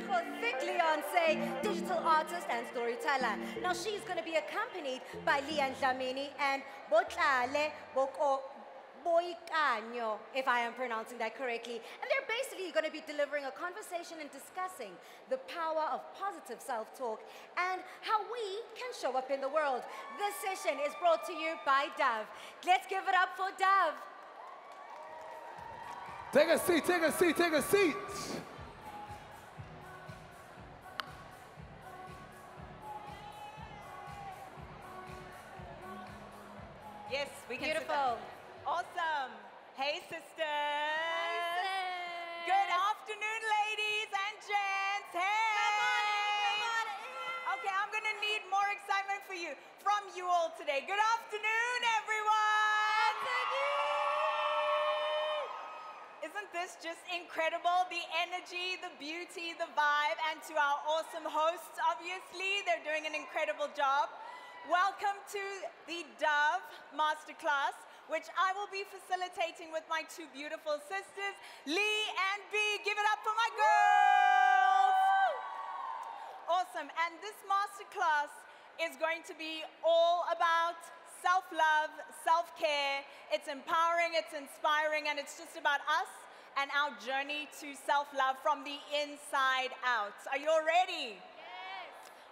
Thickleeyonce, digital artist and storyteller. Now she's going to be accompanied by Leanne, Dlamini, and Botlhale, Boikanyo, if I am pronouncing that correctly. And they're basically going to be delivering a conversation and discussing the power of positive self-talk and how we can show up in the world. This session is brought to you by Dove. Let's give it up for Dove. Take a seat, take a seat, take a seat. Yes, we can. Beautiful. Awesome. Hey, sisters. Hi, Good afternoon, ladies and gents. Hey. Come on in. Okay, I'm going to need more excitement from you all today. Good afternoon, everyone. Isn't this just incredible? The energy, the beauty, the vibe, and to our awesome hosts, obviously, they're doing an incredible job. Welcome to the Dove Masterclass, which I will be facilitating with my two beautiful sisters, Lee and B. Give it up for my girls! Awesome, and this masterclass is going to be all about self-love, self-care. It's empowering, it's inspiring, and it's just about us and our journey to self-love from the inside out. Are you all ready?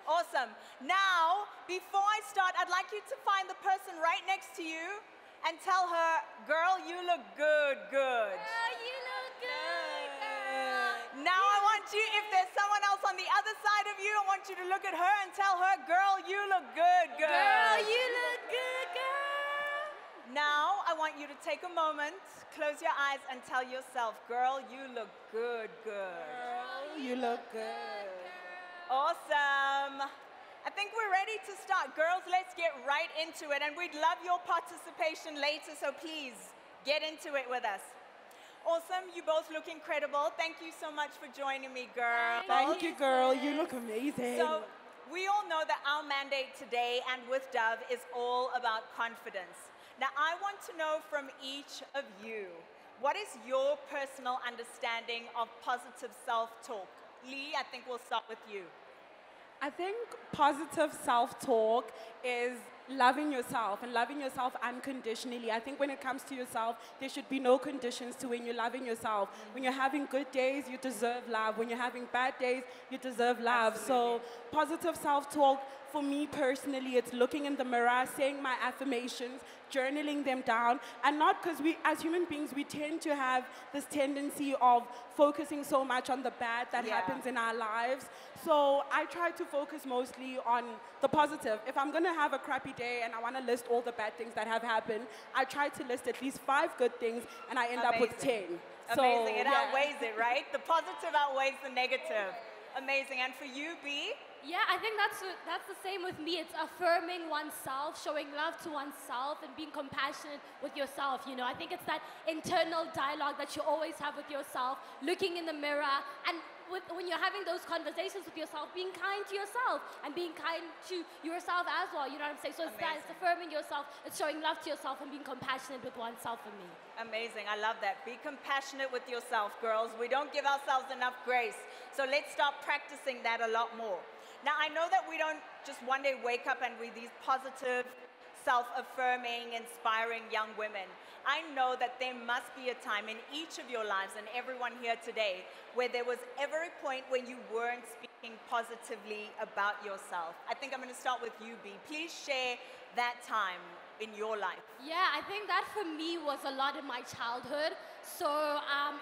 Awesome. Now, before I start, I'd like you to find the person right next to you and tell her, girl, you look good, good. Girl, you look good, girl. Now I want you, if there's someone else on the other side of you, I want you to look at her and tell her, girl, you look good, good. Girl, you look good, girl. Now I want you to take a moment, close your eyes and tell yourself, girl, you look good, good. Girl, you look good. Awesome. I think we're ready to start. Girls, let's get right into it. And we'd love your participation later, so please get into it with us. Awesome. You both look incredible. Thank you so much for joining me, girls. Thank you, girl. You look amazing. So we all know that our mandate today and with Dove is all about confidence. Now, I want to know from each of you, what is your personal understanding of positive self-talk? Lee, I think we'll start with you. I think positive self-talk is loving yourself and loving yourself unconditionally. I think when it comes to yourself, there should be no conditions to when you're loving yourself. When you're having good days, you deserve love. When you're having bad days, you deserve love. Absolutely. So positive self-talk, for me personally, it's looking in the mirror, saying my affirmations, journaling them down, and not because we, as human beings, we tend to have this tendency of focusing so much on the bad that happens in our lives. So I try to focus mostly on the positive. If I'm gonna have a crappy day and I wanna list all the bad things that have happened, I try to list at least 5 good things and I end up with 10. Amazing, it outweighs it, right? The positive outweighs the negative. Amazing, and for you, B? Yeah, I think that's the same with me. It's affirming oneself, showing love to oneself, and being compassionate with yourself. You know, I think it's that internal dialogue that you always have with yourself, looking in the mirror, and when you're having those conversations with yourself, being kind to yourself and being kind to yourself as well. You know what I'm saying? So it's that, it's affirming yourself, it's showing love to yourself, and being compassionate with oneself for me. Amazing, I love that. Be compassionate with yourself, girls. We don't give ourselves enough grace. So let's start practicing that a lot more. Now, I know that we don't just one day wake up and we're these positive, self-affirming, inspiring young women. I know that there must be a time in each of your lives and everyone here today where there was ever a point when you weren't speaking positively about yourself. I think I'm going to start with you, B. Please share that time in your life. Yeah, I think that for me was a lot in my childhood. So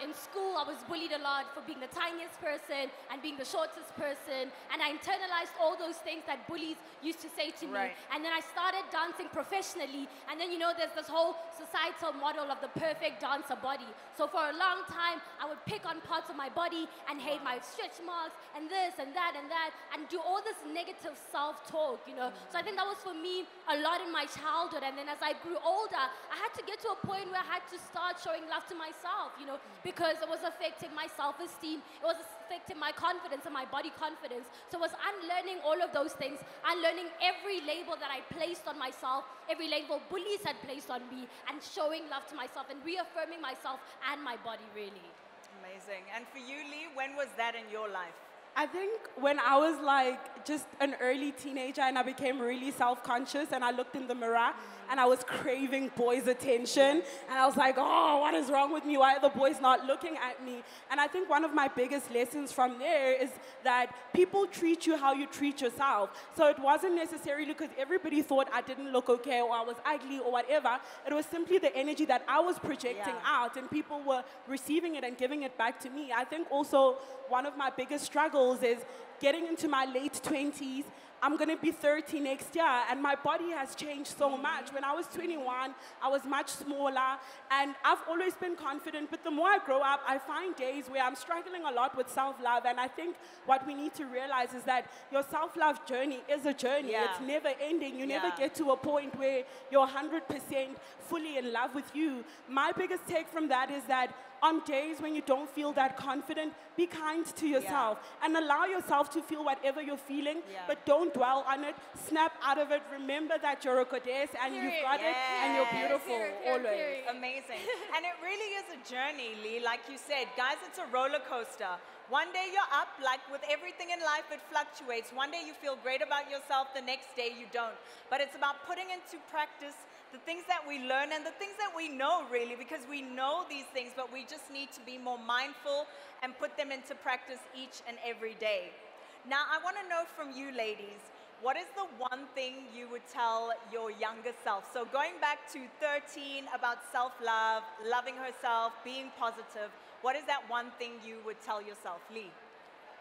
in school, I was bullied a lot for being the tiniest person and being the shortest person. And I internalized all those things that bullies used to say to me. And then I started dancing professionally. And then, you know, there's this whole societal model of the perfect dancer body. So for a long time, I would pick on parts of my body and hate my stretch marks and this and that and do all this negative self-talk, you know. So I think that was for me a lot in my childhood. And then as I grew older, I had to get to a point where I had to start showing love to myself, you know, because it was affecting my self-esteem. It was affecting my confidence and my body confidence. So it was unlearning all of those things, unlearning every label that I placed on myself, every label bullies had placed on me, and showing love to myself and reaffirming myself and my body, really. Amazing. And for you, Lee, when was that in your life? I think when I was like just an early teenager and I became really self-conscious and I looked in the mirror and I was craving boys' attention and I was like, oh, what is wrong with me? Why are the boys not looking at me? And I think one of my biggest lessons from there is that people treat you how you treat yourself. So it wasn't necessarily because everybody thought I didn't look okay or I was ugly or whatever. It was simply the energy that I was projecting out and people were receiving it and giving it back to me. I think also one of my biggest struggles is getting into my late 20s. I'm going to be 30 next year, and my body has changed so much. When I was 21, I was much smaller, and I've always been confident, but the more I grow up, I find days where I'm struggling a lot with self-love, and I think what we need to realize is that your self-love journey is a journey. It's never ending. You never get to a point where you're 100% fully in love with you. My biggest take from that is that on days when you don't feel that confident, be kind to yourself and allow yourself to feel whatever you're feeling, but don't dwell on it. Snap out of it. Remember that you're a goddess and you've got it and you're beautiful always. Amazing. And it really is a journey, Lee. Like you said, guys, it's a roller coaster. One day you're up, like with everything in life, it fluctuates. One day you feel great about yourself, the next day you don't. But it's about putting into practice the things that we learn and the things that we know, really, because we know these things, but we just need to be more mindful and put them into practice each and every day. Now, I want to know from you, ladies, what is the one thing you would tell your younger self? So going back to 13, about self-love, loving herself, being positive, what is that one thing you would tell yourself, Lee?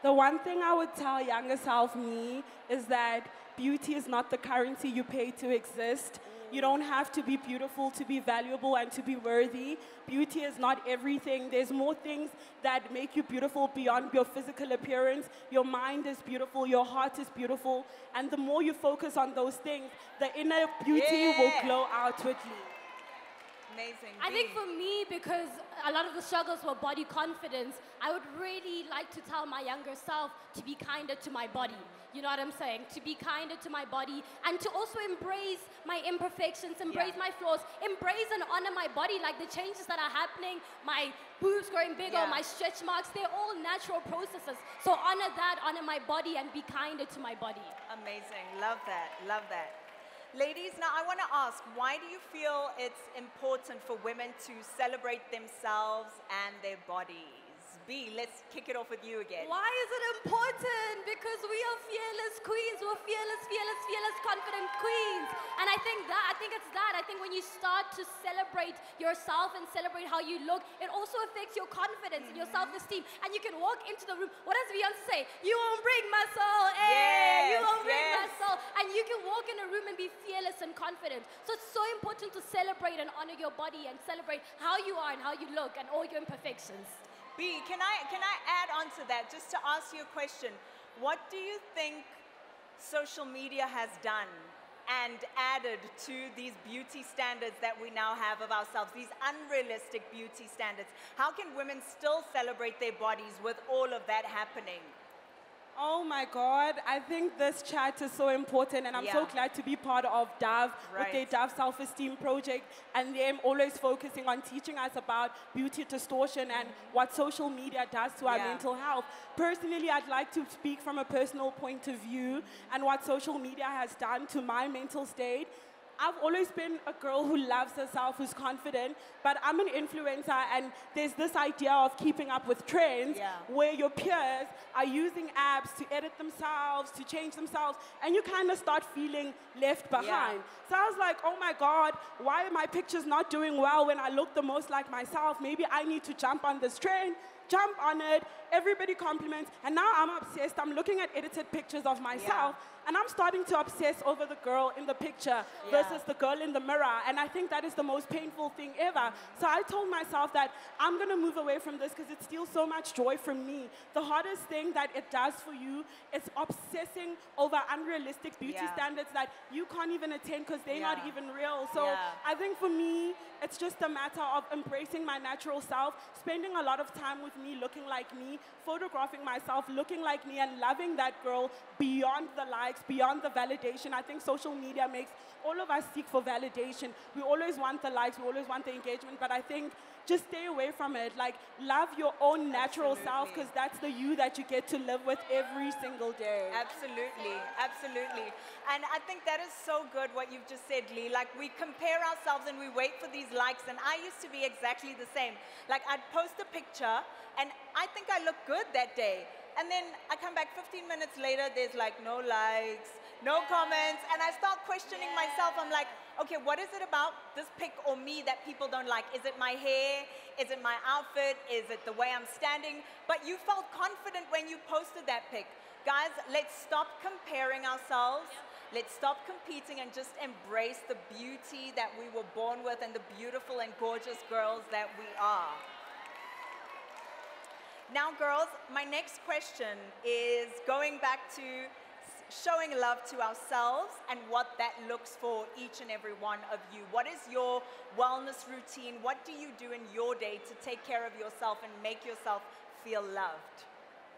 The one thing I would tell younger self me is that beauty is not the currency you pay to exist. You don't have to be beautiful to be valuable and to be worthy. Beauty is not everything. There's more things that make you beautiful beyond your physical appearance. Your mind is beautiful. Your heart is beautiful. And the more you focus on those things, the inner beauty will glow outwardly. Amazing. I think for me, because a lot of the struggles were body confidence, I would really like to tell my younger self to be kinder to my body. You know what I'm saying? To be kinder to my body and to also embrace my imperfections, embrace my flaws, embrace and honor my body, like the changes that are happening, my boobs growing bigger, my stretch marks, they're all natural processes. So honor that, honor my body and be kinder to my body. Amazing. Love that. Love that. Ladies, now I want to ask, why do you feel it's important for women to celebrate themselves and their bodies? B, let's kick it off with you again. Why is it important? Because we are fearless queens. We're fearless, fearless, fearless, confident queens. And I think it's that. I think when you start to celebrate yourself and celebrate how you look, it also affects your confidence and your self-esteem. And you can walk into the room. What does Beyonce say? You won't break my soul. Hey, you won't break my soul. And you can walk in a room and be fearless and confident. So it's so important to celebrate and honor your body and celebrate how you are and how you look and all your imperfections. B, can I add on to that, just to ask you a question? What do you think social media has done and added to these beauty standards that we now have of ourselves, these unrealistic beauty standards? How can women still celebrate their bodies with all of that happening? Oh my God, I think this chat is so important and I'm so glad to be part of DAV with their DAV Self-Esteem Project and them always focusing on teaching us about beauty distortion and what social media does to our mental health. Personally, I'd like to speak from a personal point of view and what social media has done to my mental state. I've always been a girl who loves herself, who's confident, but I'm an influencer and there's this idea of keeping up with trends where your peers are using apps to edit themselves, to change themselves, and you kind of start feeling left behind. So I was like, oh my God, why are my pictures not doing well when I look the most like myself? Maybe I need to jump on this trend. Jump on it, everybody compliments, and now I'm obsessed. I'm looking at edited pictures of myself, and I'm starting to obsess over the girl in the picture versus the girl in the mirror, and I think that is the most painful thing ever. So I told myself that I'm gonna move away from this because it steals so much joy from me. The hardest thing that it does for you is obsessing over unrealistic beauty standards that you can't even attain because they're not even real. So I think for me, it's just a matter of embracing my natural self, spending a lot of time with me looking like me, photographing myself looking like me and loving that girl beyond the likes, beyond the validation. I think social media makes all of us seek for validation. We always want the likes, we always want the engagement, but I think just stay away from it. Like, love your own natural self, because that's the you that you get to live with every single day. Absolutely, absolutely. And I think that is so good what you've just said, Lee. Like, we compare ourselves and we wait for these likes, and I used to be exactly the same. Like, I'd post a picture, and I think I look good that day. And then I come back 15 minutes later, there's like no likes, no comments, and I start questioning myself. I'm like, okay, what is it about this pic or me that people don't like? Is it my hair? Is it my outfit? Is it the way I'm standing? But you felt confident when you posted that pic. Guys, let's stop comparing ourselves. Let's stop competing and just embrace the beauty that we were born with and the beautiful and gorgeous girls that we are. Now, girls, my next question is going back to showing love to ourselves and what that looks for each and every one of you. What is your wellness routine? What do you do in your day to take care of yourself and make yourself feel loved?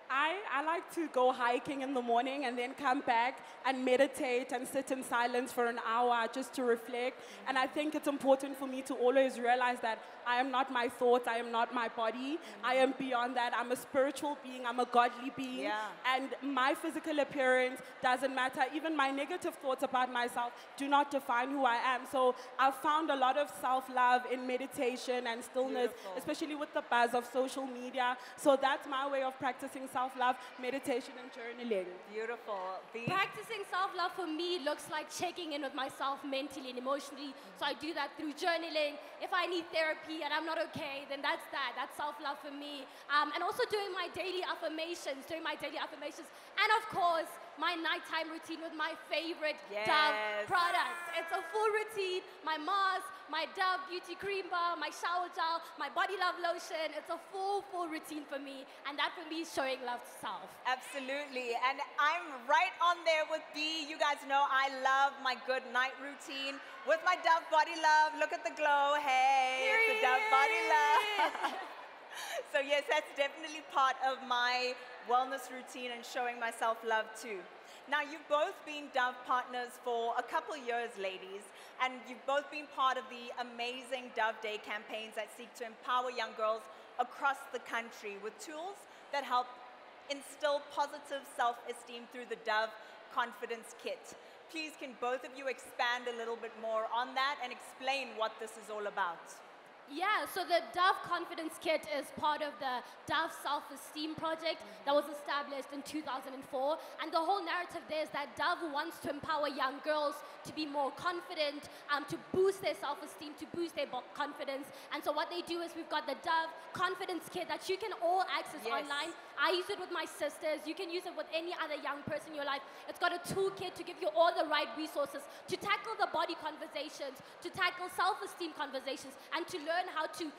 I like to go hiking in the morning and then come back and meditate and sit in silence for an hour just to reflect. And I think it's important for me to always realize that I am not my thoughts, I am not my body. I am beyond that. I'm a spiritual being, I'm a godly being. And my physical appearance doesn't matter. Even my negative thoughts about myself do not define who I am. So I've found a lot of self-love in meditation and stillness, especially with the buzz of social media. So that's my way of practicing self-love, meditation, and journaling. Beautiful. Practicing self-love for me looks like checking in with myself mentally and emotionally. So I do that through journaling. If I need therapy and I'm not okay, then that's that. That's self-love for me. And also doing my daily affirmations, And of course, my nighttime routine with my favorite Dove products. It's a full routine. My mask, my Dove beauty cream bar, my shower gel, my body love lotion. It's a full routine for me. And that for me is showing love to self. Absolutely. And I'm right on there with B. You guys know I love my good night routine with my Dove body love. Look at the glow. Hey, it's the Dove body love. So yes, that's definitely part of my wellness routine and showing myself love too. Now, you've both been Dove partners for a couple years, ladies, and you've both been part of the amazing Dove Day campaigns that seek to empower young girls across the country with tools that help instill positive self-esteem through the Dove Confidence Kit. Please, can both of you expand a little bit more on that and explain what this is all about? Yeah, so the Dove Confidence Kit is part of the Dove Self-Esteem Project that was established in 2004. And the whole narrative there is that Dove wants to empower young girls to be more confident, to boost their self-esteem, to boost their confidence. And so what they do is we've got the Dove Confidence Kit that you can all access online. I use it with my sisters. You can use it with any other young person in your life. It's got a toolkit to give you all the right resources to tackle the body conversations, to tackle self-esteem conversations, and to learn how to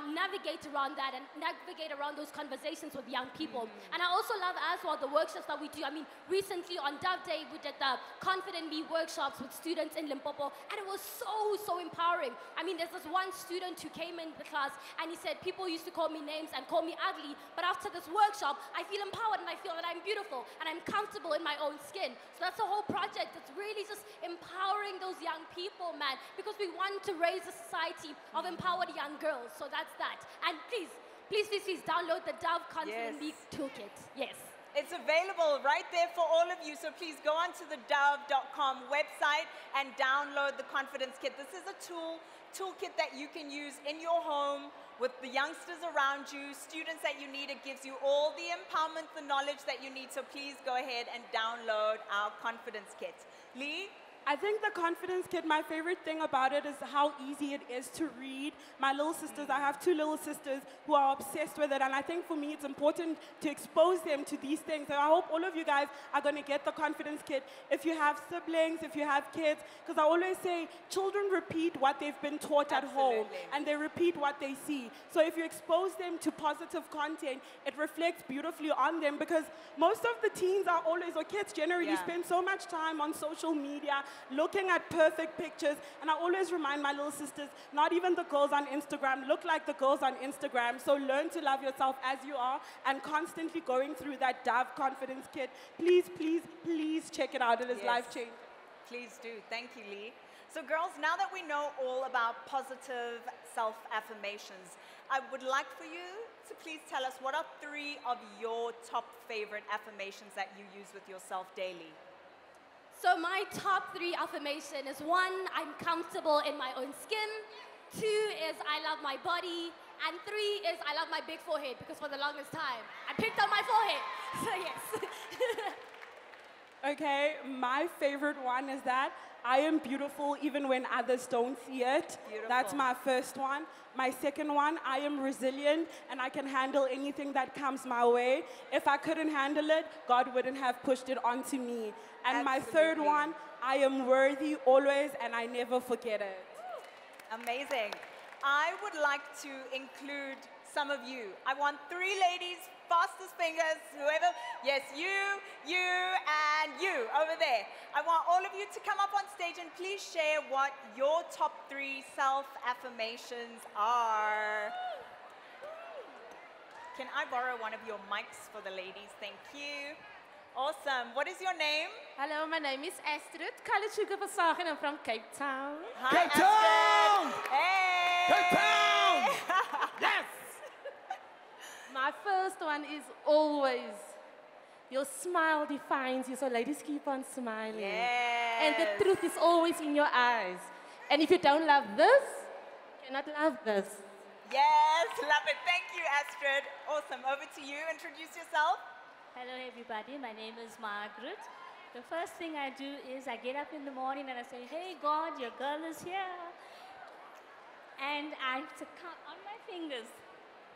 navigate around that and navigate around those conversations with young people. And I also love as well the workshops that we do. I mean, recently on Dove Day, we did the Confident Me workshops with students in Limpopo, and it was so empowering. I mean, there's this one student who came in the class, and he said, people used to call me names and call me ugly, but after this workshop, I feel empowered and I feel that I'm beautiful and I'm comfortable in my own skin. So that's the whole project. It's really just empowering those young people, man, because we want to raise a society of empowered young girls. So that's that. And please download the Dove Confident Me Toolkit. Yes. It's available right there for all of you. So please go onto the dove.com website and download the Confidence Kit. This is a toolkit that you can use in your home with the youngsters around you, students that you need. It gives you all the empowerment, the knowledge that you need. So please go ahead and download our Confidence Kit. Lee? I think the Confidence Kit, my favorite thing about it is how easy it is to read. My little sisters, I have two little sisters who are obsessed with it, and I think for me it's important to expose them to these things. So I hope all of you guys are going to get the Confidence Kit. If you have siblings, if you have kids, because I always say children repeat what they've been taught at home, and they repeat what they see. So if you expose them to positive content, it reflects beautifully on them, because most of the teens are always, or kids generally, spend so much time on social media, looking at perfect pictures, and I always remind my little sisters, not even the girls on Instagram look like the girls on Instagram, so learn to love yourself as you are, and constantly going through that Dove Confidence Kit. Please, please, please check it out. It is life-changing. Please do. Thank you, Lee. So girls, now that we know all about positive self-affirmations. I would like for you to please tell us what are 3 of your top favorite affirmations that you use with yourself daily? So my top 3 affirmation is 1, I'm comfortable in my own skin. 2 is I love my body. And 3 is I love my big forehead, because for the longest time, I picked up my forehead. So yes. Okay, my favorite one is that I am beautiful even when others don't see it. Beautiful. That's my first one. My second one, I am resilient and I can handle anything that comes my way. If I couldn't handle it, God wouldn't have pushed it onto me. And my third Absolutely. one, I am worthy always and I never forget it. Amazing. I would like to include some of you. I want 3 ladies, fastest fingers, whoever. Yes, you, and you over there. I want all of you to come up on stage and please share what your top 3 self-affirmations are. Can I borrow one of your mics for the ladies? Thank you. Awesome. What is your name? Hello, my name is Astrid Kalitsuga Versagen. I'm from Cape Town. Hi, Cape Astrid. Town! Hey! Cape Town! Yes! My first one is always, your smile defines you, so ladies keep on smiling. Yes. And the truth is always in your eyes. And if you don't love this, you cannot love this. Yes, love it. Thank you, Astrid. Awesome. Over to you. Introduce yourself. Hello everybody, my name is Margaret. The first thing I do is I get up in the morning and I say, hey God, your girl is here. And I count on my fingers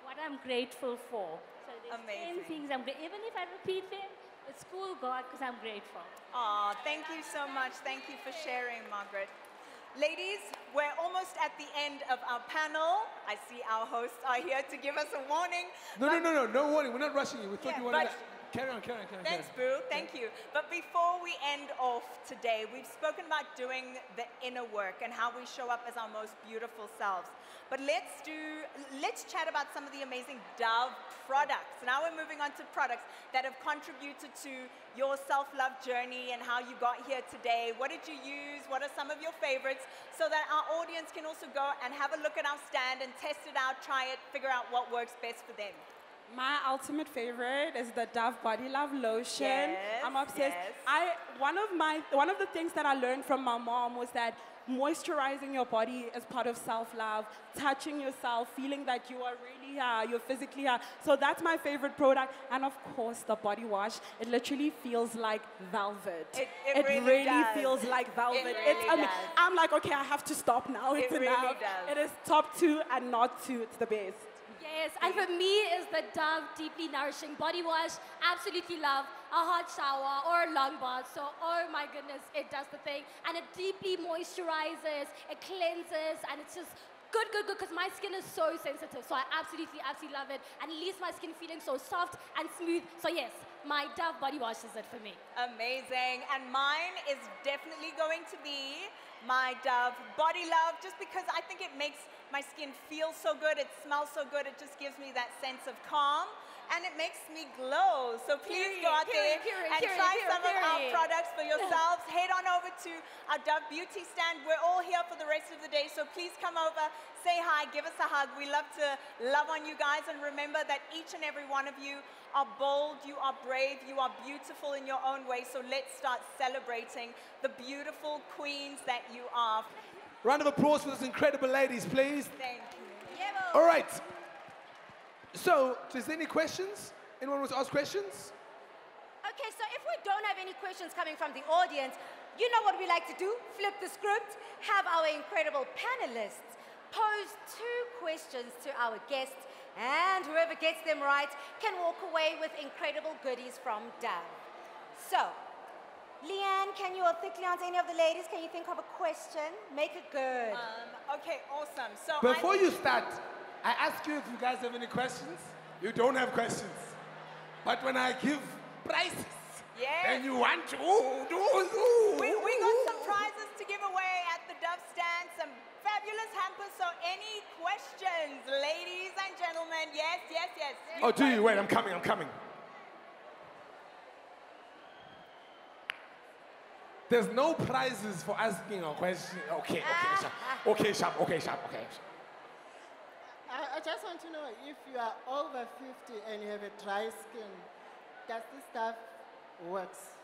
what I'm grateful for. So there's 10 things I'm grateful, even if I repeat them, it's cool God, because I'm grateful. Aw, thank you so much. Thank you for sharing, Margaret. Ladies, we're almost at the end of our panel. I see our hosts are here to give us a warning. No warning. We're not rushing you. We thought Yeah, you wanted but- to... Carry on. Thanks, Boo. Thank you. But before we end off today, we've spoken about doing the inner work and how we show up as our most beautiful selves. But let's chat about some of the amazing Dove products. Now we're moving on to products that have contributed to your self-love journey and how you got here today. What did you use? What are some of your favorites? So that our audience can also go and have a look at our stand and test it out, try it, figure out what works best for them. My ultimate favorite is the Dove Body Love Lotion. Yes, I'm obsessed. yes. One of the things that I learned from my mom was that moisturizing your body is part of self-love, touching yourself, feeling that you are really here, you're physically here. So that's my favorite product. And of course, the body wash. It literally feels like velvet. It really does. feels like velvet. It really does. I'm like, okay, I have to stop now. It's It really enough. does. It is top 2 and not 2. It's the best. Yes, and for me is the Dove Deeply Nourishing Body Wash. Absolutely love a hot shower or a long bath. So, oh my goodness, it does the thing. And it deeply moisturizes, it cleanses, and it's just good, because my skin is so sensitive. So I absolutely love it. And it leaves my skin feeling so soft and smooth. So yes, my Dove Body Wash is it for me. Amazing. And mine is definitely going to be my Dove Body Love, just because I think it makes my skin feel so good, it smells so good, it just gives me that sense of calm, and it makes me glow. So please go out there and try some of our products for yourselves. Head on over to our Dove Beauty stand. We're all here for the rest of the day, so please come over, say hi, give us a hug. We love to love on you guys, and remember that each and every one of you are bold, you are brave, you are beautiful in your own way. So let's start celebrating the beautiful queens that you are. Round of applause for those incredible ladies, please. Thank you. All right. So, is there any questions? Anyone wants to ask questions? Okay, so if we don't have any questions coming from the audience, you know what we like to do? Flip the script, have our incredible panelists pose 2 questions to our guests, and whoever gets them right can walk away with incredible goodies from Dove. So, Leanne, can you, or Thickleeyonce, any of the ladies, can you think of a question? Make it good. Okay, awesome. So Before you start, I ask you if you guys have any questions. You don't have questions. But when I give prizes, then you want to We got some prizes to give away at the Dove stand, some fabulous hampers. So any questions, ladies and gentlemen? Yes. Oh, do you? Wait, I'm coming. There's no prizes for asking a question. Okay, sharp. I just want to know if you are over 50 and you have a dry skin, does this stuff works?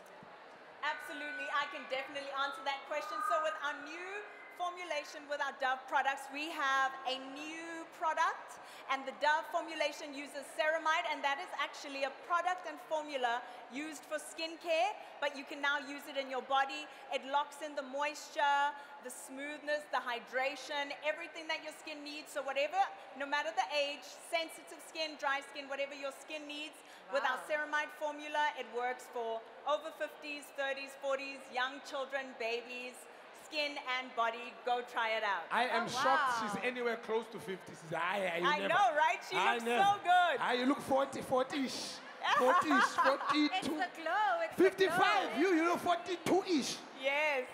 Absolutely, I can definitely answer that question. So with our new formulation with our Dove products, we have a new product, and the Dove formulation uses ceramide, and that is actually a product and formula used for skincare, but you can now use it in your body. It locks in the moisture, the smoothness, the hydration, everything that your skin needs. So whatever, no matter the age, sensitive skin, dry skin, whatever your skin needs, with our ceramide formula, it works for over 50s, 30s, 40s, young children, babies, skin and body. Go try it out. I am shocked she's anywhere close to 50. She's, I know, right? She looks so good. You look 40-ish. 40-ish, 42. It's the glow. It's 55. The glow. You look 42-ish. Yes.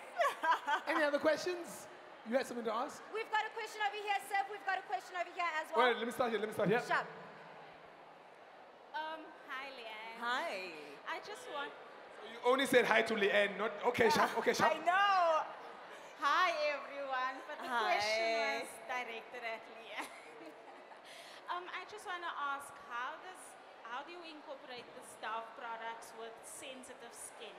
Any other questions? You had something to ask? We've got a question over here, Seb. We've got a question over here as well. Wait, let me start here. Sharp. Hi, Leanne. Hi. I just want... You only said hi to Leanne, not... Okay, Sharp. Okay, Sharp. I know. Hi, everyone. But the Hi. question was directed at Leanne. I just want to ask, how do you incorporate the Dove products with sensitive skin?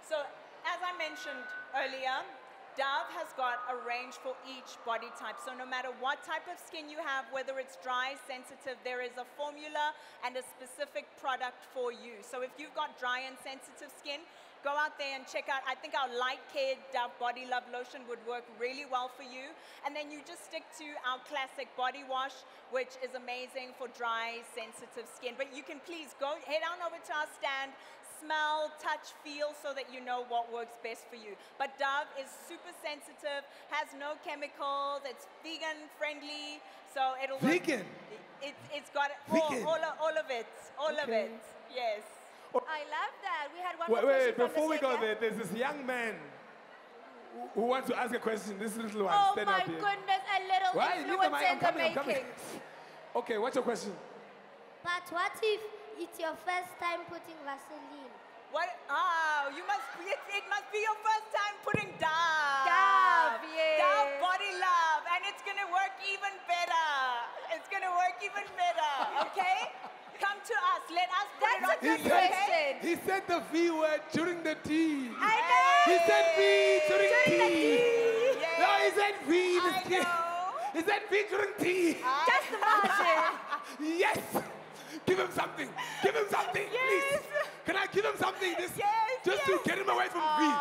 So, as I mentioned earlier, Dove has got a range for each body type. So no matter what type of skin you have, whether it's dry, sensitive, there is a formula and a specific product for you. So if you've got dry and sensitive skin, go out there and check out, I think our Light Care Dove Body Love Lotion would work really well for you. And then you just stick to our classic body wash, which is amazing for dry, sensitive skin. But you can please head on over to our stand, smell, touch, feel, so that you know what works best for you. But Dove is super sensitive, has no chemicals, it's vegan friendly, so it'll Vegan? It's got Vegan. all of it, yes. I love that. We had one more Wait, question from before we go Lesego. there, there's this young man who wants to ask a question. This little one, Oh stand my up here. goodness, a little Why? Leave the mic, influencer in the I'm coming. making. Okay, what's your question? But what if it's your first time putting Vaseline? What? Oh, it must be your first time putting Dove. Dove, yes. Dove Body Love, and it's gonna work even better. It's gonna work even better, okay? Come to us, let us put it on That's a good you, question. okay? He said the V word during the T. I know. He said V during T. the T. Yes. No, he said V. I know. He said V during T. Just imagine. Yes. Give him something. Give him something, please. Can I give him something? Just to get him away from V.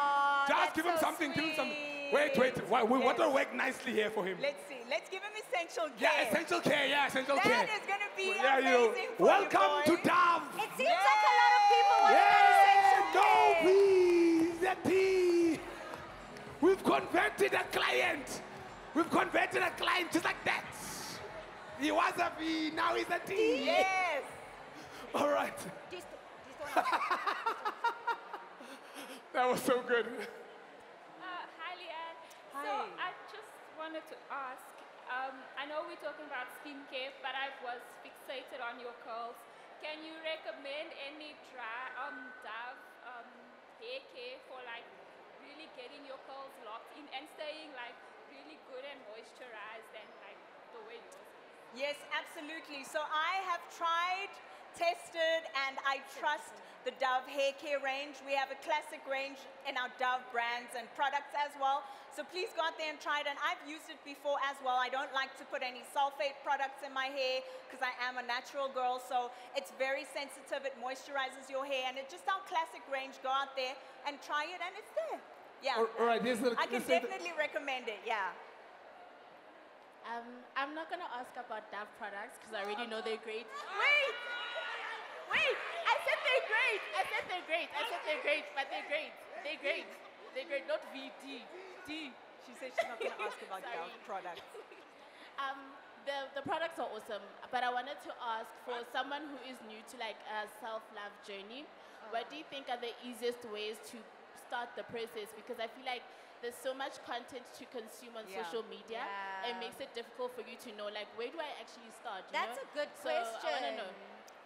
Just give him so something. Give him something. sweet. Wait. We want to work nicely here for him. Let's see. Let's give him essential care. Yeah, essential care. Yeah, essential care. That is gonna be Yeah, amazing for welcome you, to boy. Dove. It seems like a lot of people want Yeah, that no essential V. The T. We've converted a client. We've converted a client just like that. He was a V, now he's a T. Yes. All right. That was so good. Hi, Leanne. Hi. So I just wanted to ask, I know we're talking about skincare, but I was fixated on your curls. Can you recommend any Dove hair care for like really getting your curls locked in and staying like really good and moisturized and like the way yours is? Yes, absolutely. So I have tried, tested, and I trust the Dove hair care range. We have a classic range in our Dove brands and products as well. So please go out there and try it. And I've used it before as well. I don't like to put any sulfate products in my hair because I am a natural girl. So it's very sensitive. It moisturizes your hair. And it's just our classic range. Go out there and try it, and it's there. Yeah. All right, here's the... I can definitely recommend it, yeah. I'm not going to ask about Dove products because I already know they're great. Wait! I said they're great! But they're great. They're great, not VD. D. She said she's not going to ask about Dove products. The products are awesome, but I wanted to ask for someone who is new to like a self-love journey, what do you think are the easiest ways to start the process? Because I feel like there's so much content to consume on social media. It makes it difficult for you to know, like, where do I actually start? That's a good question. I want to know.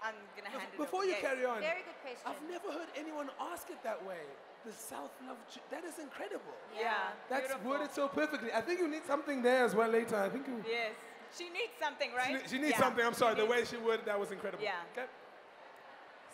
I'm going to hand it Before over. you carry on, Very good question. I've never heard anyone ask it that way. The self-love, that is incredible. Yeah. That's beautiful. worded so perfectly. I think you need something there as well later. I think you... Yes. She needs something, right? She needs something. I'm sorry. The way she worded that was incredible. Yeah. Okay?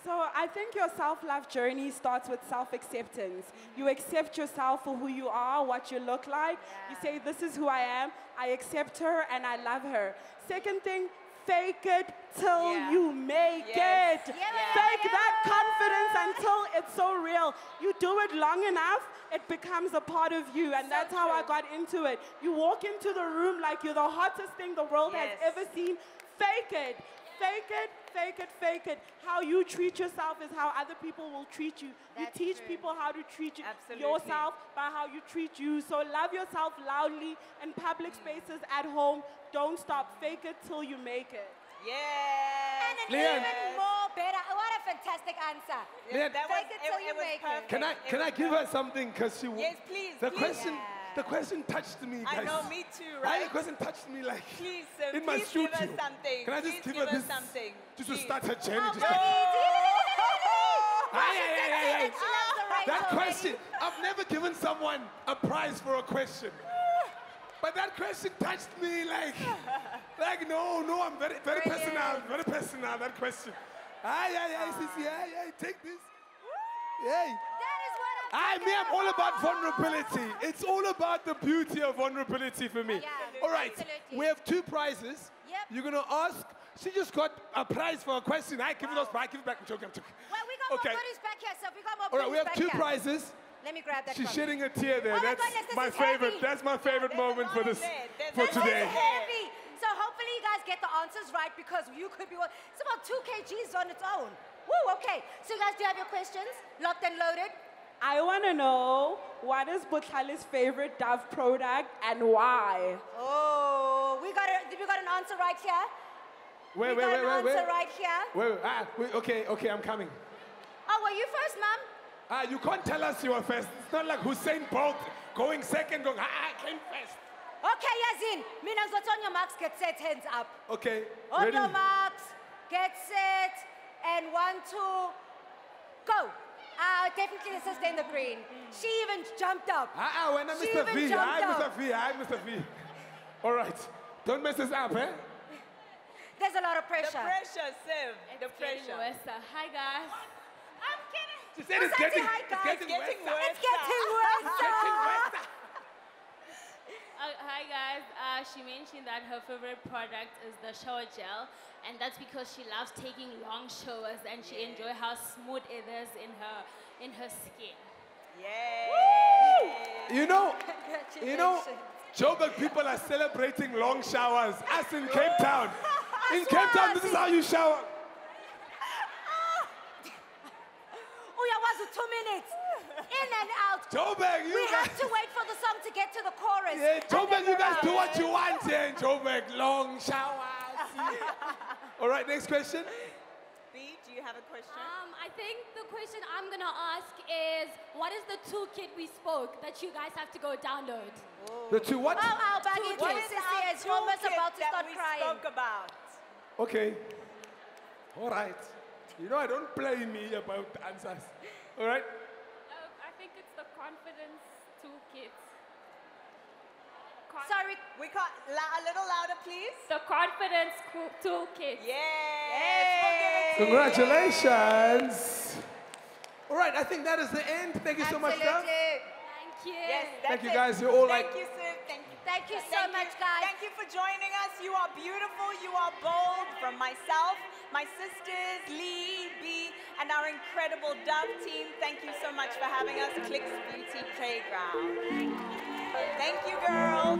So I think your self-love journey starts with self-acceptance. You accept yourself for who you are, what you look like. You say, this is who I am. I accept her and I love her. Second thing, fake it till you make it. Fake that confidence until it's so real. You do it long enough, it becomes a part of you. And that's how I got into it. You walk into the room like you're the hottest thing the world has ever seen. Fake it. Fake it, fake it, fake it. How you treat yourself is how other people will treat you. You teach people how to treat yourself by how you treat you. So love yourself loudly in public spaces, at home. Don't stop. Fake it till you make it. Yes. And an even more better. What a fantastic answer. Leanne, Fake it till you make it. Can I give her something? Because she. Yes, please. The question touched me, guys. I know, me too, right? The question touched me like please, in my please studio. give us something. Can I just give her this? Something? Just to start her journey. Oh, Just but Aye. That already. question, I've never given someone a prize for a question. But that question touched me like no, I'm very personal, that question. Aye, take this. Hey. I'm all about vulnerability. It's all about the beauty of vulnerability for me. Yeah, all right, absolutely. we have 2 prizes. Yep. You're going to ask. She just got a prize for a question. I give it us back. Give it back. I'm joking. Well, we got more goodies back here, so we got more all right, we have 2 back here. prizes. Let me grab that. She's from shedding a tear there. Oh my That's goodness, this my is favorite. heavy. That's my favorite moment for this for This today. is heavy. So hopefully you guys get the answers right, because you could be. It's about 2 kgs on its own. Woo. Okay. So you guys, do you have your questions locked and loaded? I want to know, what is Botlhale's favorite Dove product and why? Oh, we got an answer right here. Wait. Right here. Okay, I'm coming. Oh, were you first, ma'am? You can't tell us you were first. It's not like Hussein Bolt going second, going, I came first. Okay, Yazin. Minas, what's on your marks? Get set, hands up. Okay, On ready? your marks, get set, and 1, 2, go. Definitely the sister in the green. She even jumped up. When I'm Mr. V. I'm Mr. V. All right. Don't mess this up, eh? There's a lot of pressure. The pressure, Siv. The pressure. Hi, guys. I'm kidding. She said it's getting worse. It's getting worse. Hi, guys. She mentioned that her favorite product is the shower gel, and that's because she loves taking long showers and she enjoys how smooth it is in her skin. Yay! You know, Joburg people are celebrating long showers. Us in Cape Town. In Cape Town, this is how you shower. Was 2 minutes. In and out. Joburg, we have to wait for the song to get to the chorus. Yeah, Joburg, you guys do what you want here in Joburg. Long showers. All right, next question. B, do you have a question? I think the question I'm going to ask is, what is the toolkit we spoke that you guys have to go download? The 2 what? Oh, Baggy, What is our it's almost about to start we crying. spoke about? Okay. All right. You know, I don't play me about the answers. All right? I think it's the confidence toolkit. Sorry. We can't, a little louder, please. The confidence toolkit. Yes. Congratulations. All right, I think that is the end. Thank you so much, Dove. Thank you. Yes, Thank you, guys. You're all Thank you, Sid. Thank you. Thank you so much, guys. Thank you for joining us. You are beautiful. You are bold. From myself, my sisters, Lee, B, and our incredible Dove team, thank you so much for having us. Clicks Beauty Playground. Thank you, girls.